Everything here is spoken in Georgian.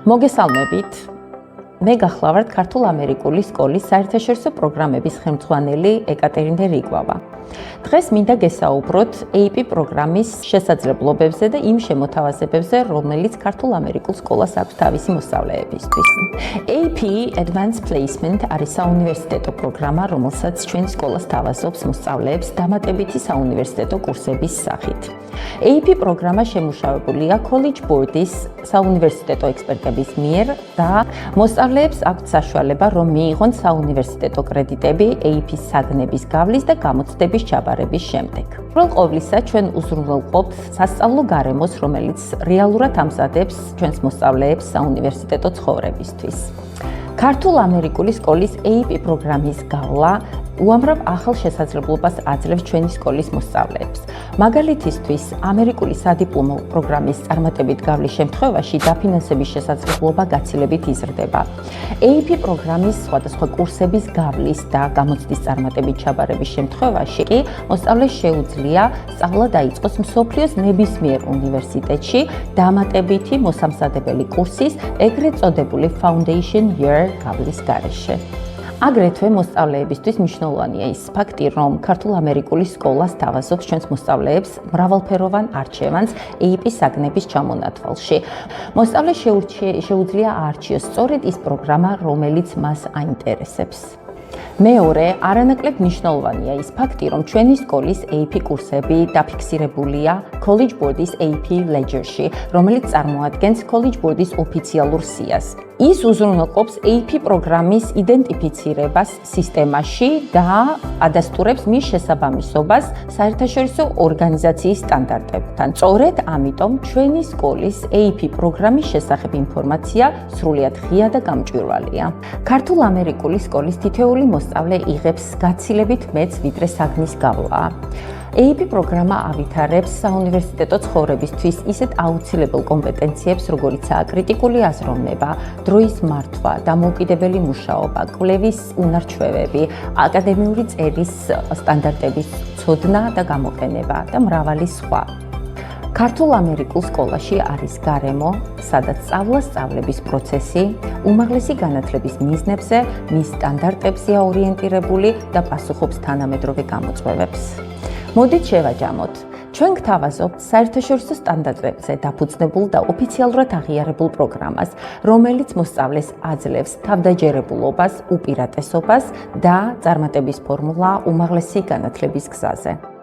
მოგესალმებით. მე გახლავართ ქართულ-ამერიკული სკოლის საერთაშორისო პროგრამების ხელმძღვანელი ეკატერინე რიგვავა. დღეს მინდა გესაუბროთ AP პროგრამის შესაძლებლობებზე და იმ შემოთავაზებებზე, რომელიც ქართულ-ამერიკულ სკოლას აქვს თავისი მოსწავლეებისთვის. AP Advanced Placement არის საუნივერსიტეტო პროგრამა, რომელსაც ჩვენი სკოლა სთავაზობს მოსწავლეებს დამატებითი საუნივერსიტეტო კურსების სახით. AP პროგრამა შემუშავებულია College Board-ის საუნივერსიტეტო ექსპერტების მიერ და მოსწავლეებს აქვთ საშუალება, რომ მიიღონ საუნივერსიტეტო კრედიტები AP-ის საგნების გავლის და გამოცდების ჩაბარების შემდეგ. პირველ ყოვლისა ჩვენ უზრუნველყოფთ სასწავლო გარემოს, რომელიც რეალურად ამზადებს ჩვენს მოსწავლეებს საუნივერსიტეტო ცხოვრებისთვის. ქართულ-ამერიკული სკოლის AP პროგრამის გავლა უამრავ ახალ შესაძლებლობას აძლევს ჩვენი სკოლის მოსწავლეებს. მაგალითისთვის, ამერიკული სადიპლომო პროგრამის წარმატებით გავლის შემთხვევაში დაფინანსების შესაძლებლობა გაცილებით იზრდება. AP პროგრამის სხვადასხვა კურსების გავლის და გამოცდის წარმატებით ჩაბარების შემთხვევაში კი მოსწავლეს შეუძლია სწავლა დაიწყოს მსოფლიოს ნებისმიერ უნივერსიტეტში დამატებითი მოსამზადებელი კურსის, ეგრეთ წოდებული Foundation Year გავლის გარეშე. აგრეთვე მოსწავლეებისთვის მნიშვნელოვანია ის ფაქტი, რომ ქართულ-ამერიკული სკოლა სთავაზობს ჩვენს მოსწავლეებს მრავალფეროვან არჩევანს AP საგნების ჩამონათვალში. მოსწავლეს შეუძლია აარჩიოს სწორედ ის პროგრამა, რომელიც მას აინტერესებს. მეორე, არანაკლებ მნიშვნელოვანია ის ფაქტი, რომ ჩვენი სკოლის AP კურსები დაფიქსირებულია College Board-ის AP Ledger-ში, რომელიც წარმოადგენს College Board-ის ოფიციალურ სიას. ის უზრუნველყოფს AP პროგრამის იდენტიფიცირებას სისტემაში და ადასტურებს მის შესაბამისობას საერთაშორისო ორგანიზაციის სტანდარტებთან. სწორედ ამიტომ ჩვენი სკოლის AP პროგრამის შესახებ ინფორმაცია სრულიად ღია და გამჭვირვალეა. ქართულ-ამერიკული სკოლის თითოეული მოსწავლე იღებს გაცილებით მეც ვიდრე საგნის გავლა. AP პროგრამა ავითარებს საუნივერსიტეტო ცხოვრებისთვის ისეთ აუცილებელ კომპეტენციებს, როგორიცაა კრიტიკული აზროვნება, დროის მართვა, დამოუკიდებელი მუშაობა, კვლევის უნარჩვევები, აკადემიური წერის სტანდარტების ცოდნა და გამოყენება და მრავალი სხვა. ქართულ-ამერიკულ სკოლაში არის გარემო, სადაც სწავლა-სწავლების პროცესი უმაღლესი განათლების მიზნებზე, მის სტანდარტებზეა ორიენტირებული და პასუხობს თანამედროვე გამოწვევებს. მოდით შევაჯამოთ. ჩვენ გთავაზობთ საერთაშორისო სტანდარტებზე დაფუძნებულ და ოფიციალურად აღიარებულ პროგრამას, რომელიც მოსწავლეს აძლევს თავდაჯერებულობას, უპირატესობას და წარმატების ფორმულა უმაღლესი განათლების გზაზე.